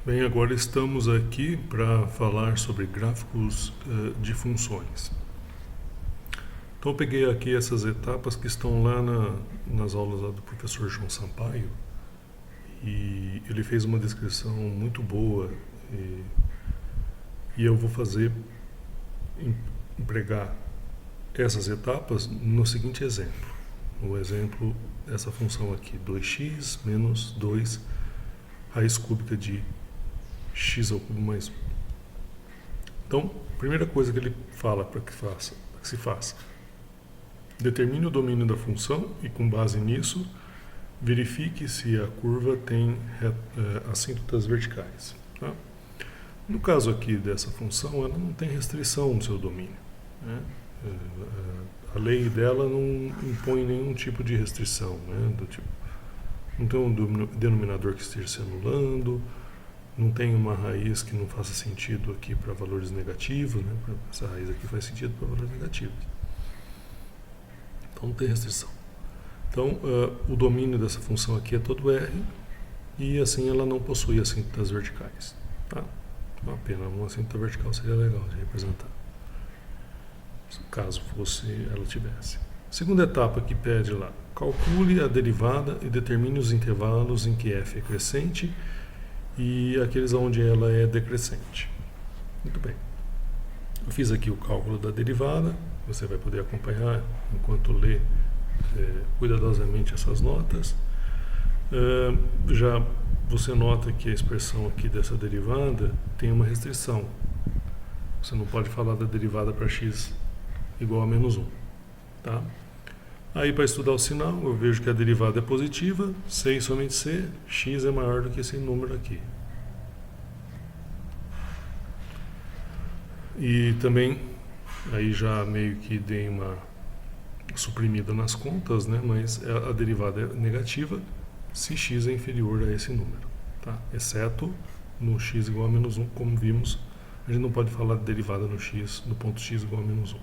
Bem, agora estamos aqui para falar sobre gráficos de funções. Então eu peguei aqui essas etapas que estão lá nas aulas lá do professor João Sampaio e ele fez uma descrição muito boa e eu vou empregar essas etapas no seguinte exemplo. O exemplo dessa função aqui, 2x menos 2 raiz cúbica de x ao cubo mais 1. Então, a primeira coisa que ele fala para que se faça, determine o domínio da função e, com base nisso, verifique se a curva tem assíntotas verticais. Tá? No caso aqui dessa função, ela não tem restrição no seu domínio. Né? A lei dela não impõe nenhum tipo de restrição, né? Do tipo, não tem um denominador que esteja se anulando, não tem uma raiz que não faça sentido aqui para valores negativos, né? Essa raiz aqui faz sentido para valores negativos. Então não tem restrição. Então o domínio dessa função aqui é todo R e assim ela não possui assíntotas verticais. Tá? Uma pena, uma assíntota vertical seria legal de representar, caso ela tivesse. Segunda etapa que pede lá, calcule a derivada e determine os intervalos em que f é crescente e aqueles onde ela é decrescente. Muito bem. Eu fiz aqui o cálculo da derivada, você vai poder acompanhar enquanto lê cuidadosamente essas notas. Já você nota que a expressão aqui dessa derivada tem uma restrição. Você não pode falar da derivada para x igual a menos 1. Tá? Aí, para estudar o sinal, eu vejo que a derivada é positiva, C e somente C, x é maior do que esse número aqui. E também, aí já meio que dei uma suprimida nas contas, né? Mas a derivada é negativa se x é inferior a esse número. Tá? Exceto no x igual a menos 1, como vimos, a gente não pode falar de derivada no ponto x igual a menos 1.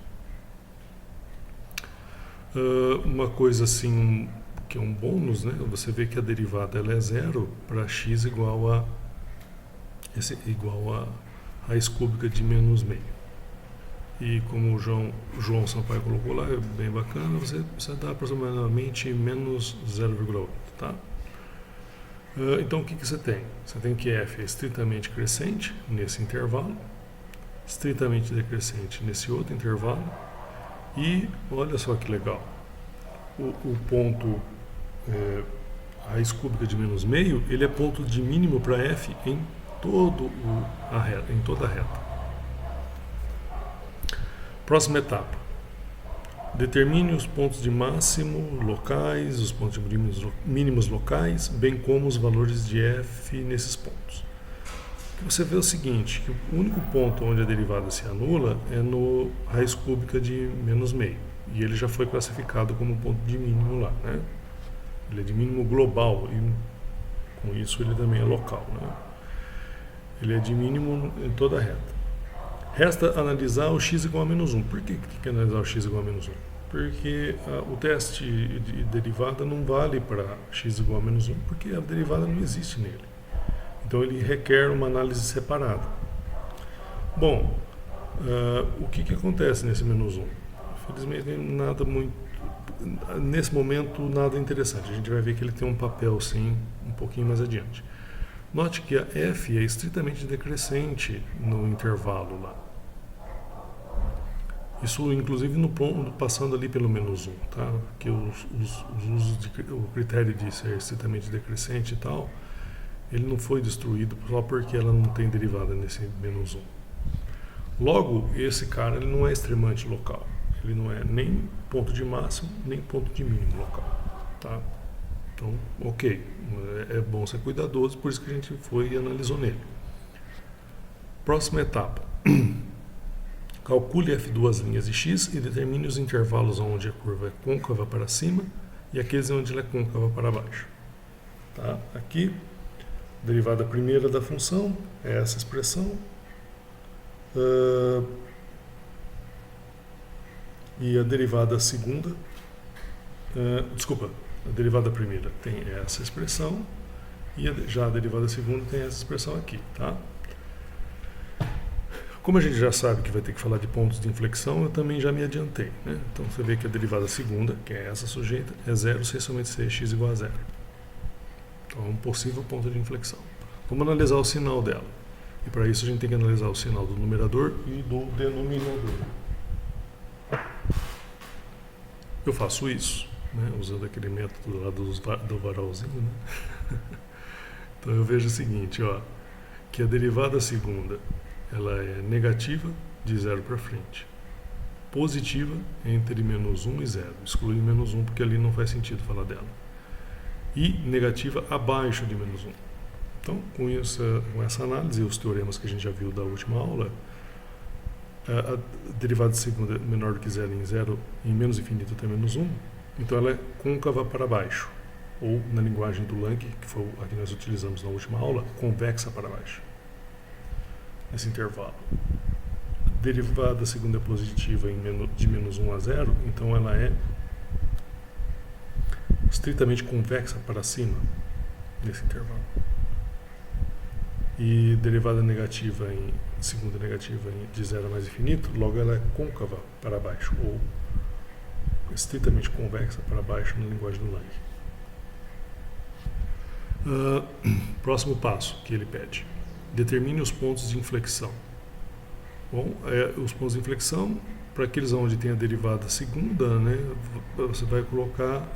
Uma coisa assim que é um bônus, né? Você vê que a derivada ela é zero para x igual a raiz cúbica de menos meio. E como o João Sampaio colocou lá, é bem bacana, você dá aproximadamente menos 0,8. Tá? Então o que você tem? Você tem que f é estritamente crescente nesse intervalo, estritamente decrescente nesse outro intervalo. E olha só que legal, o ponto raiz cúbica de menos meio, ele é ponto de mínimo para f em toda a reta. Próxima etapa. Determine os pontos de máximo locais, os pontos de mínimos locais, bem como os valores de f nesses pontos. Você vê o seguinte, que o único ponto onde a derivada se anula é no raiz cúbica de menos meio. E ele já foi classificado como ponto de mínimo lá, né? Ele é de mínimo global e com isso ele também é local, né? Ele é de mínimo em toda a reta. Resta analisar o x igual a menos 1. Por que analisar o x igual a menos 1? Porque o teste de derivada não vale para x igual a menos 1, porque a derivada não existe nele. Então ele requer uma análise separada. Bom, o que acontece nesse menos 1? Infelizmente nada muito, nesse momento nada interessante. A gente vai ver que ele tem um papel sim, um pouquinho mais adiante. Note que a f é estritamente decrescente no intervalo lá. Isso inclusive no ponto, passando ali pelo menos 1, tá? Que o critério de ser estritamente decrescente e tal, ele não foi destruído só porque ela não tem derivada nesse menos 1. Logo, esse cara ele não é extremamente local. Ele não é nem ponto de máximo, nem ponto de mínimo local. Tá? Então, ok. É bom ser cuidadoso, por isso que a gente foi e analisou nele. Próxima etapa. Calcule f2 linhas de x e determine os intervalos onde a curva é côncava para cima e aqueles onde ela é côncava para baixo. Tá? Aqui, a derivada primeira da função é essa expressão. E a derivada segunda, a derivada primeira tem essa expressão E já a derivada segunda tem essa expressão aqui, tá? Como a gente já sabe que vai ter que falar de pontos de inflexão, eu também já me adiantei, né? Então você vê que a derivada segunda, que é essa sujeita, é zero se somente c x igual a zero. Então é um possível ponto de inflexão. Vamos analisar o sinal dela. E para isso a gente tem que analisar o sinal do numerador e do denominador. Eu faço isso, né, usando aquele método lá do varalzinho, né? Então eu vejo o seguinte, ó, que a derivada segunda ela é negativa de 0 para frente, positiva entre menos 1 e 0, exclui menos 1 porque ali não faz sentido falar dela, e negativa abaixo de menos 1. Então, com essa análise e os teoremas que a gente já viu da última aula, a derivada segunda é menor do que 0 em 0, em menos infinito até menos 1, então ela é côncava para baixo, ou na linguagem do Lang, que foi a que nós utilizamos na última aula, convexa para baixo, nesse intervalo. A derivada segunda é positiva de menos 1 a 0, então ela é estritamente convexa para cima, nesse intervalo. E derivada negativa segunda negativa de 0 a mais infinito, logo ela é côncava para baixo, ou estritamente convexa para baixo na linguagem do Lang. Próximo passo que ele pede: determine os pontos de inflexão. Bom, os pontos de inflexão, para aqueles onde tem a derivada segunda, né, você vai colocar,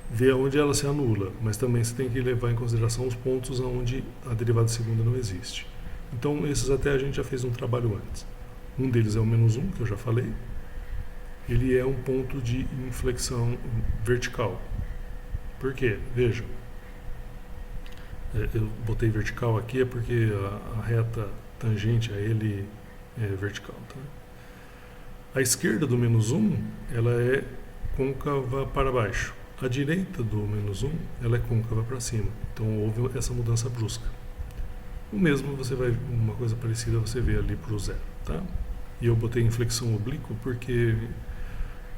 ver onde ela se anula, mas também você tem que levar em consideração os pontos onde a derivada segunda não existe. Então, esses até a gente já fez um trabalho antes. Um deles é o menos 1, que eu já falei. Ele é um ponto de inflexão vertical. Por quê? Vejam. Eu botei vertical aqui é porque a reta tangente a ele é vertical. Tá? A esquerda do menos 1, ela é côncava para baixo. A direita do menos 1, ela é côncava para cima. Então houve essa mudança brusca. O mesmo, uma coisa parecida você vê ali para o zero. Tá? E eu botei inflexão oblíqua porque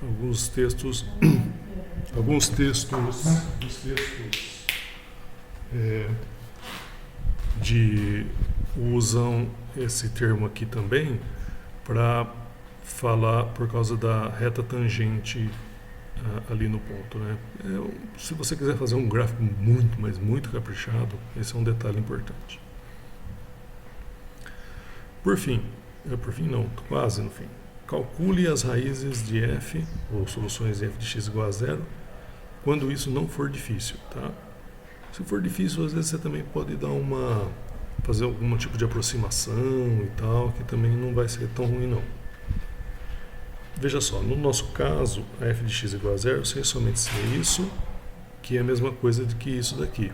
alguns textos usam esse termo aqui também para falar por causa da reta tangente ali no ponto, né? Se você quiser fazer um gráfico muito, mas muito caprichado, esse é um detalhe importante. Por fim não, quase no fim. Calcule as raízes de f, ou soluções de f de x igual a 0, quando isso não for difícil, tá? Se for difícil, às vezes você também pode fazer algum tipo de aproximação e tal, que também não vai ser tão ruim não. Veja só, no nosso caso, a f de x igual a 0, sem somente ser isso, que é a mesma coisa do que isso daqui,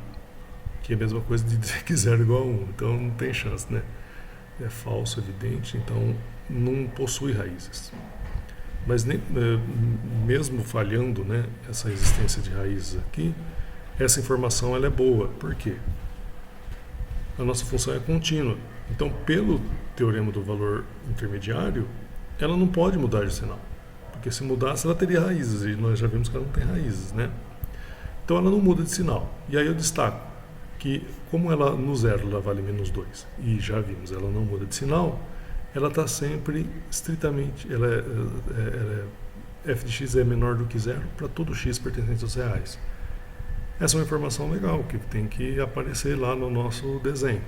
que é a mesma coisa de dizer que 0 é igual a 1, então não tem chance, né? É falso, evidente, então não possui raízes. Mas mesmo falhando, né, essa existência de raízes aqui, essa informação ela é boa. Por quê? A nossa função é contínua. Então, pelo teorema do valor intermediário, ela não pode mudar de sinal. Porque se mudasse, ela teria raízes. E nós já vimos que ela não tem raízes, né? Então, ela não muda de sinal. E aí eu destaco que, como ela no zero ela vale menos 2, e já vimos, ela não muda de sinal, ela está sempre estritamente, f de x é menor do que 0 para todo x pertencente aos reais. Essa é uma informação legal, que tem que aparecer lá no nosso desenho.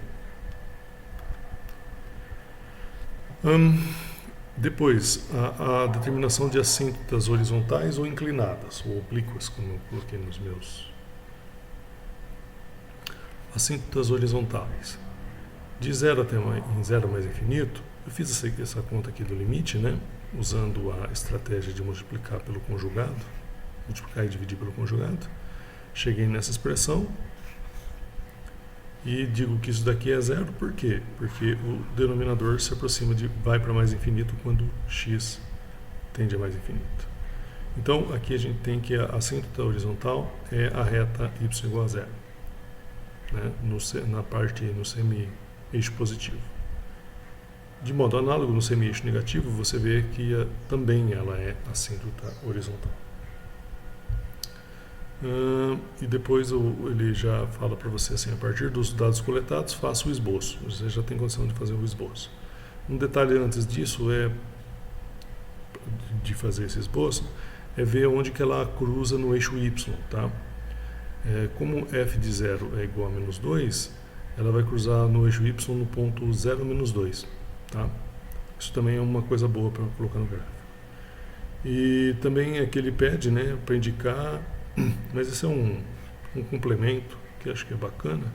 Depois, a determinação de assíntotas horizontais ou inclinadas, ou oblíquas, como eu coloquei nos meus. Assíntotas horizontais. De 0 até em 0 mais infinito, eu fiz essa conta aqui do limite, né? Usando a estratégia de multiplicar pelo conjugado, multiplicar e dividir pelo conjugado. Cheguei nessa expressão e digo que isso daqui é 0, por quê? Porque o denominador se aproxima vai para mais infinito quando x tende a mais infinito. Então, aqui a gente tem que a assíntota horizontal é a reta y igual a 0, né? Na parte no semi-eixo positivo. De modo análogo, no semi-eixo negativo, você vê que também ela é assíntota horizontal. E depois ele já fala para você assim, a partir dos dados coletados, faça o esboço. Você já tem condição de fazer o esboço. Um detalhe antes disso de fazer esse esboço é ver onde que ela cruza no eixo Y, tá? Como f de 0 é igual a menos 2, ela vai cruzar no eixo Y no ponto 0, menos 2, tá? Isso também é uma coisa boa para colocar no gráfico. E também é que ele pede, né, para indicar, mas esse é um complemento que acho que é bacana,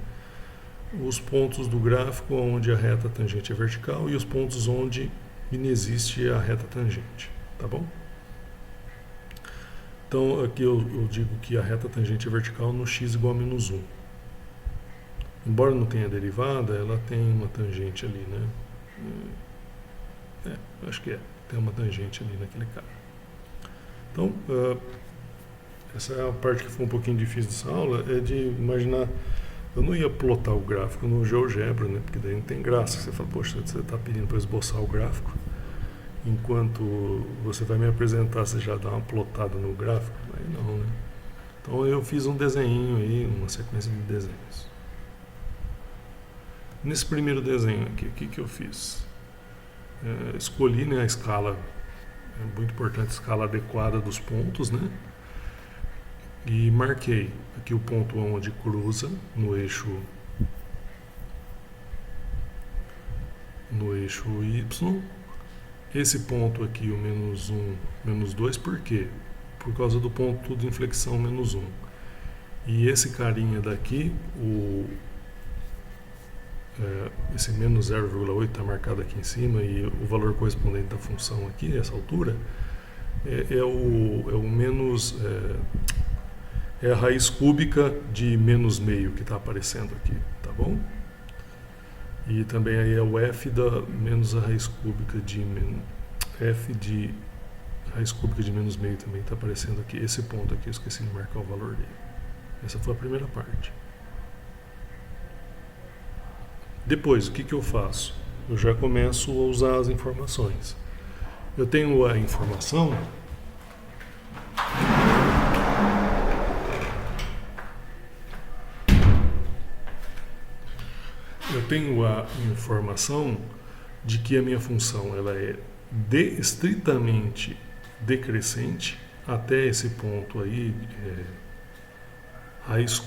os pontos do gráfico onde a reta tangente é vertical e os pontos onde inexiste a reta tangente, tá bom? Então aqui eu digo que a reta tangente é vertical no x igual a menos 1. Embora não tenha derivada, ela tem uma tangente ali, né? Acho que tem uma tangente ali naquele cara. Então, essa é a parte que foi um pouquinho difícil dessa aula, é de imaginar. Eu não ia plotar o gráfico no GeoGebra, né? Porque daí não tem graça. Você fala, poxa, você está pedindo para esboçar o gráfico, enquanto você vai me apresentar, você já dá uma plotada no gráfico? Aí não, né? Então eu fiz um desenho aí, uma sequência de desenhos. Nesse primeiro desenho aqui, o que eu fiz? Escolhi, né, a escala, é muito importante, a escala adequada dos pontos, né? E marquei aqui o ponto onde cruza no eixo Y. Esse ponto aqui, o menos 1, menos 2, por quê? Por causa do ponto de inflexão menos 1. E esse carinha daqui, esse menos 0,8 está marcado aqui em cima, e o valor correspondente da função aqui, essa altura, é o menos... é a raiz cúbica de menos meio que está aparecendo aqui, tá bom? E também aí é o f da menos a raiz cúbica de f de raiz cúbica de menos meio também está aparecendo aqui. Esse ponto aqui eu esqueci de marcar o valor dele. Essa foi a primeira parte. Depois, o que eu faço? Eu já começo a usar as informações. Eu tenho a informação... Eu tenho a informação de que a minha função ela é estritamente decrescente até esse ponto aí, raiz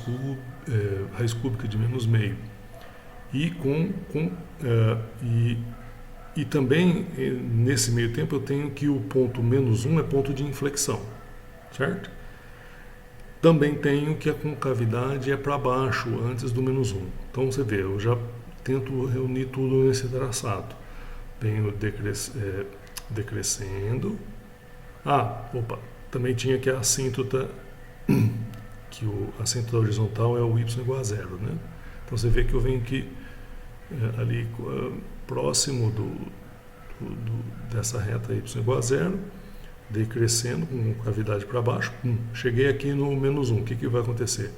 cúbica de menos meio. E também, nesse meio tempo, eu tenho que o ponto menos 1 é ponto de inflexão, certo? Também tenho que a concavidade é para baixo, antes do menos 1. Então, você vê, eu já tento reunir tudo nesse traçado. Venho decrescendo. Também tinha que a assíntota, que a assíntota horizontal é o y igual a 0, né? Então, você vê que eu venho aqui, ali, próximo dessa reta y igual a 0, decrescendo com cavidade para baixo, cheguei aqui no menos 1, o que vai acontecer?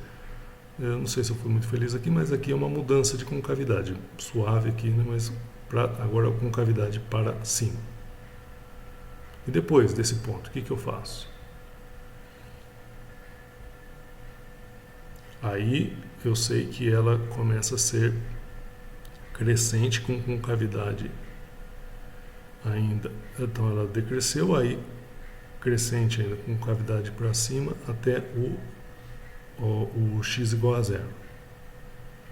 Eu não sei se eu fui muito feliz aqui, mas aqui é uma mudança de concavidade, suave aqui, né, mas agora com concavidade para cima. E depois desse ponto, o que eu faço? Aí eu sei que ela começa a ser crescente com concavidade ainda. Então ela decresceu, aí crescente ainda com cavidade para cima até o x igual a 0.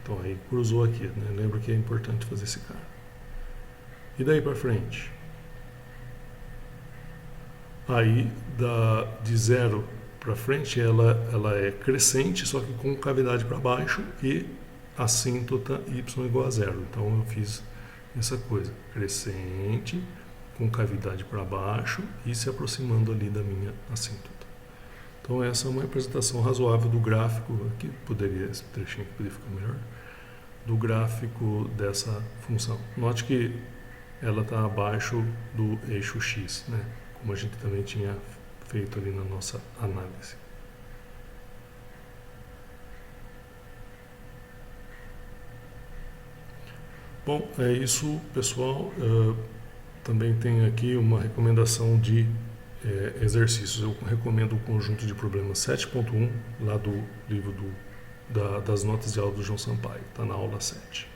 Então aí cruzou aqui, né? Lembra que é importante fazer esse cara. E daí para frente? Aí de 0 para frente ela é crescente, só que com cavidade para baixo e assíntota y igual a 0. Então eu fiz essa coisa, crescente, com cavidade para baixo e se aproximando ali da minha assíntota. Então essa é uma representação razoável do gráfico, aqui esse trechinho aqui poderia ficar melhor, do gráfico dessa função. Note que ela está abaixo do eixo x, né? Como a gente também tinha feito ali na nossa análise. Bom, é isso, pessoal. Também tem aqui uma recomendação de exercícios. Eu recomendo o conjunto de problemas 7.1, lá do livro das notas de aula do João Sampaio, está na aula 7.